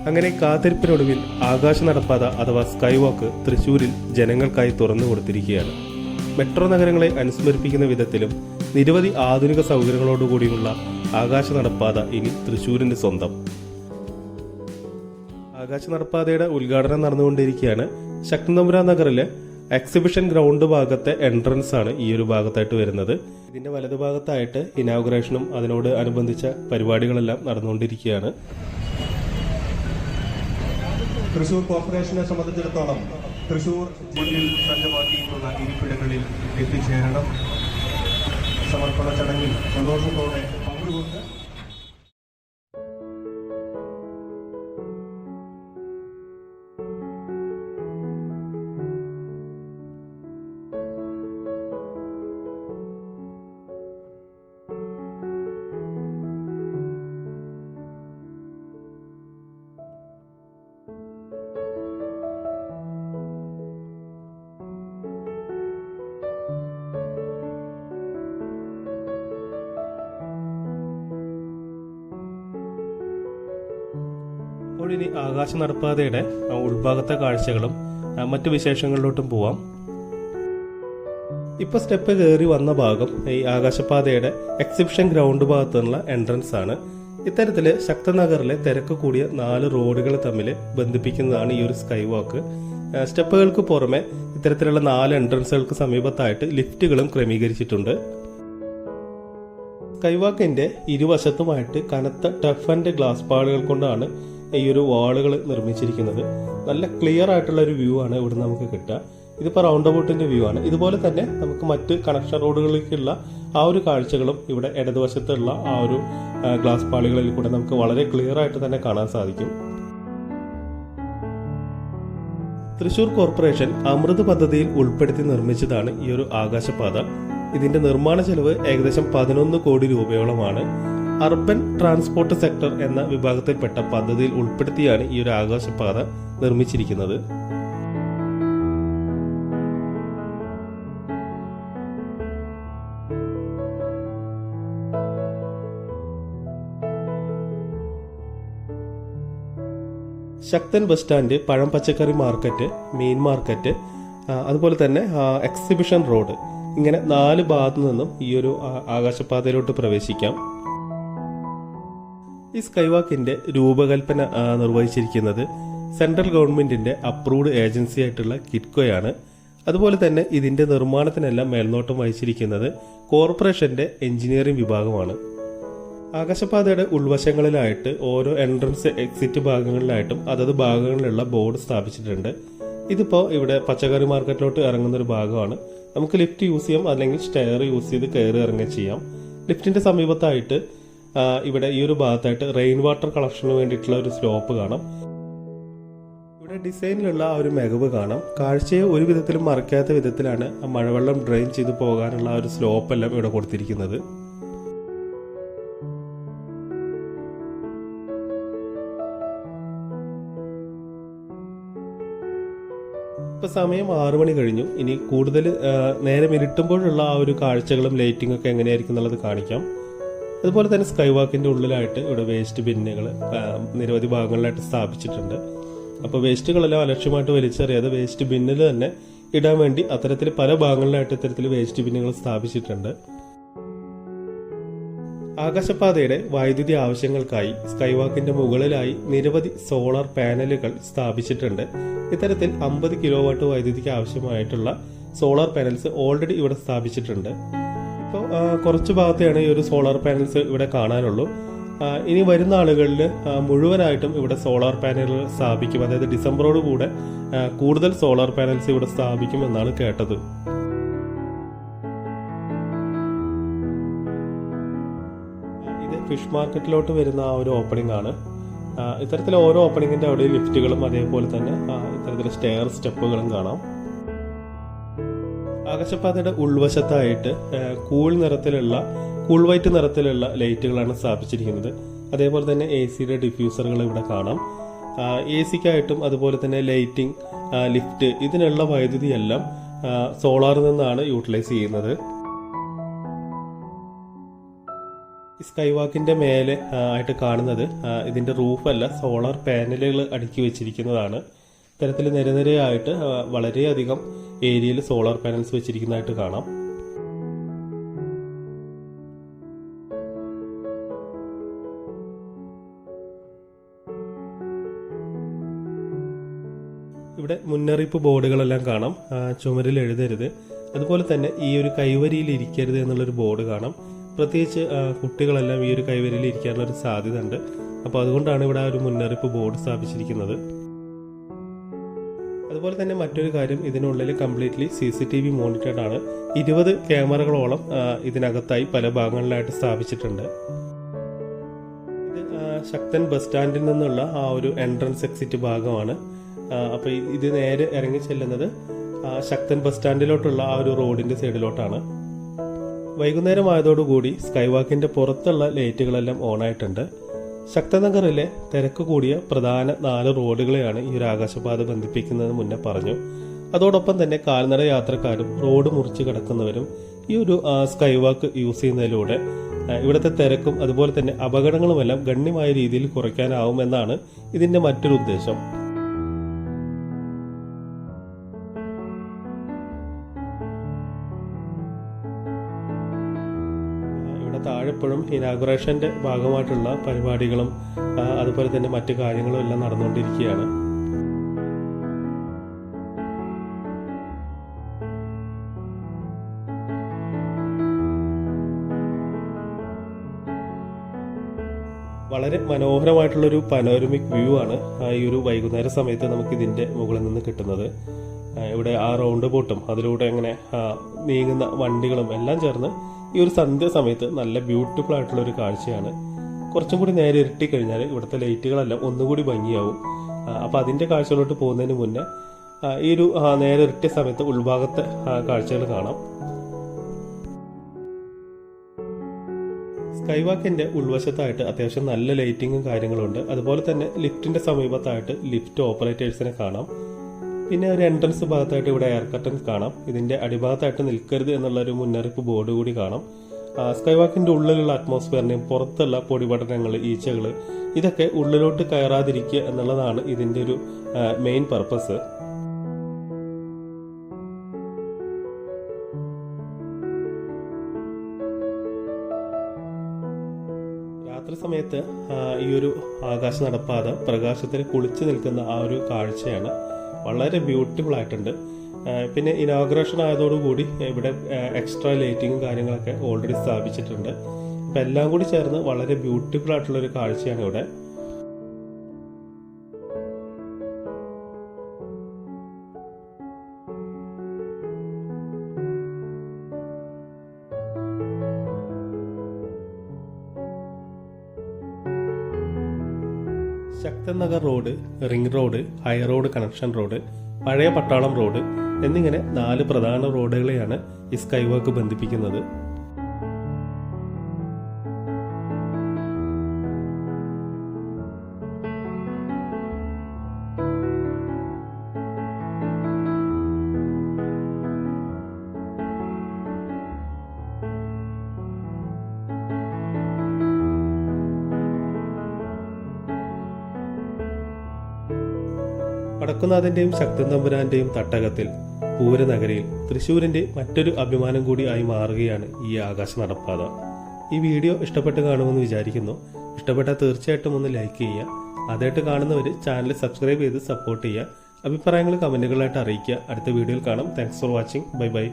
അങ്ങനെ കാത്തിരിപ്പിനൊടുവിൽ ആകാശ നടപ്പാത അഥവാ സ്കൈ വാക്ക് തൃശ്ശൂരിൽ ജനങ്ങൾക്കായി തുറന്നു കൊടുത്തിരിക്കുകയാണ്. മെട്രോ നഗരങ്ങളെ അനുസ്മരിപ്പിക്കുന്ന വിധത്തിലും നിരവധി ആധുനിക സൗകര്യങ്ങളോടുകൂടിയുള്ള ആകാശ നടപ്പാത ഇനി തൃശ്ശൂരിന്റെ സ്വന്തം. ആകാശ നടപ്പാതയുടെ ഉദ്ഘാടനം നടന്നുകൊണ്ടിരിക്കുകയാണ്. ശക്തമ്പുര നഗറിലെ എക്സിബിഷൻ ഗ്രൗണ്ട് ഭാഗത്തെ എൻട്രൻസ് ആണ് ഈ ഒരു ഭാഗത്തായിട്ട് വരുന്നത്. ഇതിന്റെ വലതുഭാഗത്തായിട്ട് ഇനാഗുറേഷനും അതിനോട് അനുബന്ധിച്ച പരിപാടികളെല്ലാം നടന്നുകൊണ്ടിരിക്കുകയാണ്. തൃശൂർ കോർപ്പറേഷനെ സംബന്ധിച്ചിടത്തോളം തൃശൂർ ജില്ലയിൽ സജ്ജമാക്കിയിട്ടുള്ള ഇരിപ്പിടങ്ങളിൽ എത്തിച്ചേരണം. സമർപ്പണ ചടങ്ങിൽ സന്തോഷത്തോടെ പങ്കുകൊണ്ട് ഇനി ആകാശ നടപ്പാതയുടെ ഉൾഭാഗത്തെ കാഴ്ചകളും മറ്റു വിശേഷങ്ങളിലോട്ടും പോവാം. ഇപ്പൊ സ്റ്റെപ്പ് കയറി വന്ന ഭാഗം ഈ ആകാശപാതയുടെ എക്സിബിഷൻ ഗ്രൗണ്ട് ഭാഗത്തുള്ള എൻട്രൻസ് ആണ്. ഇത്തരത്തില് ശക്തനഗറിലെ തിരക്ക് കൂടിയ 4 റോഡുകൾ തമ്മിൽ ബന്ധിപ്പിക്കുന്നതാണ് ഈ ഒരു സ്കൈ വാക്ക്. സ്റ്റെപ്പുകൾക്ക് പുറമെ ഇത്തരത്തിലുള്ള 4 എൻട്രൻസുകൾക്ക് സമീപത്തായിട്ട് ലിഫ്റ്റുകളും ക്രമീകരിച്ചിട്ടുണ്ട്. സ്കൈവാക്കിന്റെ ഇരുവശത്തുമായിട്ട് കനത്ത ടഫ് ആൻഡ് ഗ്ലാസ് പാളികൾ കൊണ്ടാണ് ഈ ഒരു വാളുകൾ നിർമ്മിച്ചിരിക്കുന്നത്. നല്ല ക്ലിയർ ആയിട്ടുള്ള ഒരു വ്യൂ ആണ് ഇവിടെ നമുക്ക് കിട്ടുക. ഇതിപ്പോൾ റൗണ്ട് അബൌട്ടിന്റെ വ്യൂ ആണ്. ഇതുപോലെ തന്നെ നമുക്ക് മറ്റ് കണക്ഷൻ റോഡുകളിലേക്കുള്ള ആ ഒരു കാഴ്ചകളും ഇവിടെ ഇടതുവശത്തുള്ള ആ ഒരു ഗ്ലാസ് പാളികളിൽ കൂടെ നമുക്ക് വളരെ ക്ലിയർ ആയിട്ട് തന്നെ കാണാൻ സാധിക്കും. തൃശൂർ കോർപ്പറേഷൻ അമൃത് പദ്ധതിയിൽ ഉൾപ്പെടുത്തി നിർമ്മിച്ചതാണ് ഈ ഒരു ആകാശപാത. ഇതിന്റെ നിർമ്മാണ ചെലവ് ഏകദേശം 11 കോടി രൂപയോളമാണ്. അർബൻ ട്രാൻസ്പോർട്ട് സെക്ടർ എന്ന വിഭാഗത്തിൽപ്പെട്ട പദ്ധതിയിൽ ഉൾപ്പെടുത്തിയാണ് ഈ ഒരു ആകാശപാത നിർമ്മിച്ചിരിക്കുന്നത്. ശക്തൻ ബസ് സ്റ്റാൻഡ്, പഴം പച്ചക്കറി മാർക്കറ്റ്, മീൻ മാർക്കറ്റ്, അതുപോലെ തന്നെ എക്സിബിഷൻ റോഡ്, ഇങ്ങനെ 4 ഭാഗത്തു നിന്നും ഈ ഒരു ആകാശപാതയിലോട്ട് പ്രവേശിക്കാം. ഈ സ്കൈവാക്കിന്റെ രൂപകൽപ്പന നിർവഹിച്ചിരിക്കുന്നത് സെൻട്രൽ ഗവൺമെന്റിന്റെ അപ്രൂവ്ഡ് ഏജൻസി ആയിട്ടുള്ള കിറ്റ്കോയാണ്. അതുപോലെ തന്നെ ഇതിന്റെ നിർമ്മാണത്തിനെല്ലാം മേൽനോട്ടം വഹിച്ചിരിക്കുന്നത് കോർപ്പറേഷന്റെ എഞ്ചിനീയറിംഗ് വിഭാഗമാണ്. ആകാശപാതയുടെ ഉൾവശങ്ങളിലായിട്ട് ഓരോ എൻട്രൻസ് എക്സിറ്റ് ഭാഗങ്ങളിലായിട്ടും അതത് ഭാഗങ്ങളിലുള്ള ബോർഡ് സ്ഥാപിച്ചിട്ടുണ്ട്. ഇതിപ്പോൾ ഇവിടെ പച്ചക്കറി മാർക്കറ്റിലോട്ട് ഇറങ്ങുന്ന ഒരു ഭാഗമാണ്. നമുക്ക് ലിഫ്റ്റ് യൂസ് ചെയ്യാം, അല്ലെങ്കിൽ സ്റ്റെയർ യൂസ് ചെയ്ത് കയറി ഇറങ്ങുകയും ചെയ്യാം. ലിഫ്റ്റിന്റെ സമീപത്തായിട്ട് ഇവിടെ ഈ ഒരു ഭാഗത്തായിട്ട് റെയിൻ വാട്ടർ കളക്ഷന് വേണ്ടിയിട്ടുള്ള ഒരു സ്ലോപ്പ് കാണാം. ഇവിടെ ഡിസൈനിലുള്ള ആ ഒരു മികവ് കാണാം. കാഴ്ചയെ ഒരു വിധത്തിലും മറക്കാത്ത വിധത്തിലാണ് ആ മഴവെള്ളം ഡ്രെയിൻ ചെയ്ത് പോകാനുള്ള ആ ഒരു സ്ലോപ്പ് എല്ലാം ഇവിടെ കൊടുത്തിരിക്കുന്നത്. ഇപ്പൊ സമയം 6 മണി കഴിഞ്ഞു. ഇനി കൂടുതൽ നേരം ഇരുട്ടുമ്പോഴുള്ള ആ ഒരു കാഴ്ചകളും ലൈറ്റിംഗ് ഒക്കെ എങ്ങനെയായിരിക്കും എന്നുള്ളത് കാണിക്കാം. അതുപോലെ തന്നെ സ്കൈവാക്കിന്റെ ഉള്ളിലായിട്ട് ഇവിടെ വേസ്റ്റ് ബിന്നുകൾ നിരവധി ഭാഗങ്ങളിലായിട്ട് സ്ഥാപിച്ചിട്ടുണ്ട്. അപ്പോൾ വേസ്റ്റുകളെല്ലാം അലക്ഷ്യമായിട്ട് വലിച്ചെറിയാതെ വേസ്റ്റ് ബിന്നിൽ തന്നെ ഇടാൻ വേണ്ടി അത്തരത്തിൽ പല ഭാഗങ്ങളിലായിട്ട് ഇത്തരത്തിൽ വേസ്റ്റ് ബിന്നുകൾ സ്ഥാപിച്ചിട്ടുണ്ട്. ആകാശപാതയുടെ വൈദ്യുതി ആവശ്യങ്ങൾക്കായി സ്കൈവാക്കിന്റെ മുകളിലായി നിരവധി സോളാർ പാനലുകൾ സ്ഥാപിച്ചിട്ടുണ്ട്. ഇത്തരത്തിൽ 50 കിലോവാട്ട് വൈദ്യുതിക്ക് ആവശ്യമായിട്ടുള്ള സോളാർ പാനൽസ് ഓൾറെഡി ഇവിടെ സ്ഥാപിച്ചിട്ടുണ്ട്. ഇപ്പോൾ കുറച്ച് ഭാഗത്തെയാണ് ഈ ഒരു സോളാർ പാനൽസ് ഇവിടെ കാണാനുള്ളൂ. ഇനി വരുന്ന ആളുകളിൽ മുഴുവനായിട്ടും ഇവിടെ സോളാർ പാനലുകൾ സ്ഥാപിക്കും. അതായത് ഡിസംബറോട് കൂടെ കൂടുതൽ സോളാർ പാനൽസ് ഇവിടെ സ്ഥാപിക്കുമെന്നാണ് കേട്ടത്. ഇത് ഫിഷ് മാർക്കറ്റിലോട്ട് വരുന്ന ആ ഒരു ഓപ്പണിംഗ് ആണ്. ഇത്തരത്തിൽ ഓരോ ഓപ്പണിങ്ങിന്റെ അവിടെ ലിഫ്റ്റുകളും അതേപോലെ തന്നെ ഇത്തരത്തിലെ സ്റ്റെപ്പുകളും കാണാം. ആകാശപാതയുടെ ഉൾവശത്തായിട്ട് കൂൾ വൈറ്റ് നിറത്തിലുള്ള ലൈറ്റുകളാണ് സ്ഥാപിച്ചിരിക്കുന്നത്. അതേപോലെ തന്നെ AC-യുടെ ഡിഫ്യൂസറുകൾ ഇവിടെ കാണാം. AC-ക്കായിട്ടും അതുപോലെ തന്നെ ലൈറ്റിംഗ്, ലിഫ്റ്റ്, ഇതിനുള്ള വൈദ്യുതിയെല്ലാം സോളാറിൽ നിന്നാണ് യൂട്ടിലൈസ് ചെയ്യുന്നത്. ഈ സ്കൈ വാക്കിന്റെ മേലെ ആയിട്ട് കാണുന്നത് ഇതിന്റെ റൂഫല്ല, സോളാർ പാനലുകൾ അടുക്കി വെച്ചിരിക്കുന്നതാണ്. ഇത്തരത്തിൽ നിരനിരയായിട്ട് വളരെയധികം ഏരിയയിൽ സോളാർ പാനൽസ് വെച്ചിരിക്കുന്നതായിട്ട് കാണാം. ഇവിടെ മുന്നറിയിപ്പ് ബോർഡുകളെല്ലാം കാണാം. ചുമരിൽ എഴുതരുത്, അതുപോലെ തന്നെ ഈ ഒരു കൈവരിയിൽ ഇരിക്കരുത് എന്നുള്ളൊരു ബോർഡ് കാണാം. പ്രത്യേകിച്ച് കുട്ടികളെല്ലാം ഈ ഒരു കൈവരിയിൽ ഇരിക്കാനുള്ള ഒരു സാധ്യത ഉണ്ട്. അപ്പോൾ അതുകൊണ്ടാണ് ഇവിടെ ഒരു മുന്നറിയിപ്പ് ബോർഡ് സ്ഥാപിച്ചിരിക്കുന്നത്. അതുപോലെ തന്നെ മറ്റൊരു കാര്യം, ഇതിനുള്ളിൽ കംപ്ലീറ്റ്ലി CCTV മോണിറ്റേഡ് ആണ്. 20 ക്യാമറകളോളം ഇതിനകത്തായി പല ഭാഗങ്ങളിലായിട്ട് സ്ഥാപിച്ചിട്ടുണ്ട്. ഇത് ശക്തൻ ബസ് സ്റ്റാൻഡിൽ നിന്നുള്ള ആ ഒരു എൻട്രൻസ് എക്സിറ്റ് ഭാഗമാണ്. അപ്പോൾ ഇത് നേരെ ഇറങ്ങി ചെല്ലുന്നത് ശക്തൻ ബസ് സ്റ്റാൻഡിലോട്ടുള്ള ആ ഒരു റോഡിന്റെ സൈഡിലോട്ടാണ്. വൈകുന്നേരം ആയതോടുകൂടി സ്കൈ വാക്കിന്റെ പുറത്തുള്ള ലൈറ്റുകളെല്ലാം ഓൺ ആയിട്ടുണ്ട്. ശക്തനഗറിലെ തിരക്ക് കൂടിയ പ്രധാന 4 റോഡുകളെയാണ് ഈ ഒരു ആകാശപാത ബന്ധിപ്പിക്കുന്നതെന്ന് മുന്നേ പറഞ്ഞു. അതോടൊപ്പം തന്നെ കാൽനട യാത്രക്കാരും റോഡ് മുറിച്ച് കിടക്കുന്നവരും ഈ ഒരു സ്കൈ വാക്ക് യൂസ് ചെയ്യുന്നതിലൂടെ ഇവിടുത്തെ തിരക്കും അതുപോലെ തന്നെ അപകടങ്ങളുമെല്ലാം ഗണ്യമായ രീതിയിൽ കുറയ്ക്കാനാവുമെന്നാണ് ഇതിന്റെ മറ്റൊരു ഉദ്ദേശം. താഴെപ്പോഴും ഇനാഗുറേഷന്റെ ഭാഗമായിട്ടുള്ള പരിപാടികളും അതുപോലെ തന്നെ മറ്റു കാര്യങ്ങളും എല്ലാം നടന്നുകൊണ്ടിരിക്കുകയാണ്. വളരെ മനോഹരമായിട്ടുള്ളൊരു പനോരമിക് വ്യൂ ആണ് ഈ ഒരു വൈകുന്നേര സമയത്ത് നമുക്ക് ഇതിന്റെ മുകളിൽ നിന്ന് കിട്ടുന്നത്. ഇവിടെ ആ റൗണ്ട് ബോട്ടും അതിലൂടെ ഇങ്ങനെ നീങ്ങുന്ന വണ്ടികളും എല്ലാം ചേർന്ന് ഈ ഒരു സന്ധ്യ സമയത്ത് നല്ല ബ്യൂട്ടിഫുൾ ആയിട്ടുള്ള ഒരു കാഴ്ചയാണ്. കുറച്ചും കൂടി നേരെ ഇരുട്ടി കഴിഞ്ഞാൽ ഇവിടുത്തെ ലൈറ്റുകളെല്ലാം ഒന്നുകൂടി ഭംഗിയാവും. അപ്പോൾ അതിന്റെ കാഴ്ചകളോട്ട് പോകുന്നതിന് മുന്നേ ഈ ഒരു നേരെ ഇരുട്ടിയ സമയത്ത് ഉൾഭാഗത്തെ കാഴ്ചകൾ കാണാം. സ്കൈ വാക്കിന്റെ ഉൾവശത്തായിട്ട് അത്യാവശ്യം നല്ല ലൈറ്റിങ്ങും കാര്യങ്ങളുണ്ട്. അതുപോലെ തന്നെ ലിഫ്റ്റിന്റെ സമീപത്തായിട്ട് ലിഫ്റ്റ് ഓപ്പറേറ്റേഴ്സിനെ കാണാം. പിന്നെ ഒരു എൻട്രൻസ് ഭാഗത്തായിട്ട് ഇവിടെ എയർ കർട്ടൻസ് കാണാം. ഇതിന്റെ അടിഭാഗത്തായിട്ട് നിൽക്കരുത് എന്നുള്ള ഒരു മുന്നറിയിപ്പ് ബോർഡ് കൂടി കാണാം. സ്കൈ വാക്കിന്റെ ഉള്ളിലുള്ള അറ്റ്മോസ്ഫിയറിനെയും പുറത്തുള്ള പൊടിപടലങ്ങൾ, ഈച്ചകൾ, ഇതൊക്കെ ഉള്ളിലോട്ട് കയറാതിരിക്കുക എന്നുള്ളതാണ് ഇതിന്റെ ഒരു മെയിൻ പർപ്പസ്. രാത്രി സമയത്ത് ഈ ഒരു ആകാശ നടപ്പാത പ്രകാശത്തിൽ കുളിച്ചു നിൽക്കുന്ന ആ ഒരു കാഴ്ചയാണ്. വളരെ ബ്യൂട്ടിഫുൾ ആയിട്ടുണ്ട്. പിന്നെ ഇനോഗ്രേഷൻ ആയതോടുകൂടി ഇവിടെ എക്സ്ട്രാ ലൈറ്റിങ്ങും കാര്യങ്ങളൊക്കെ ഓൾറെഡി സ്ഥാപിച്ചിട്ടുണ്ട്. അപ്പം എല്ലാം കൂടി ചേർന്ന് വളരെ ബ്യൂട്ടിഫുൾ ആയിട്ടുള്ള ഒരു കാഴ്ചയാണ് ഇവിടെ. Sakthan Nagar road, ring road, high road connection road, പഴയ പട്ടാളം റോഡ് എന്നിങ്ങനെ 4 പ്രധാന റോഡുകളെയാണ് ഈ സ്കൈ വാക്ക് ബന്ധിപ്പിക്കുന്നത്. വടക്കുന്നാഥന്റെയും ശക്തൻ തമ്പുരാന്റെയും തട്ടകത്തിൽ പൂരനഗരിയിൽ തൃശ്ശൂരിന്റെ മറ്റൊരു അഭിമാനം കൂടി ആയി മാറുകയാണ് ഈ ആകാശ നടപ്പാത. ഈ വീഡിയോ ഇഷ്ടപ്പെട്ട് കാണുമെന്ന് വിചാരിക്കുന്നു. ഇഷ്ടപ്പെട്ടാൽ തീർച്ചയായിട്ടും ഒന്ന് ലൈക്ക് ചെയ്യുക. ആദ്യമായിട്ട് കാണുന്നവർ ചാനൽ സബ്സ്ക്രൈബ് ചെയ്ത് സപ്പോർട്ട് ചെയ്യുക. അഭിപ്രായങ്ങൾ കമന്റുകളായിട്ട് അറിയിക്കുക. അടുത്ത വീഡിയോയിൽ കാണാം. Thanks for watching. Bye bye.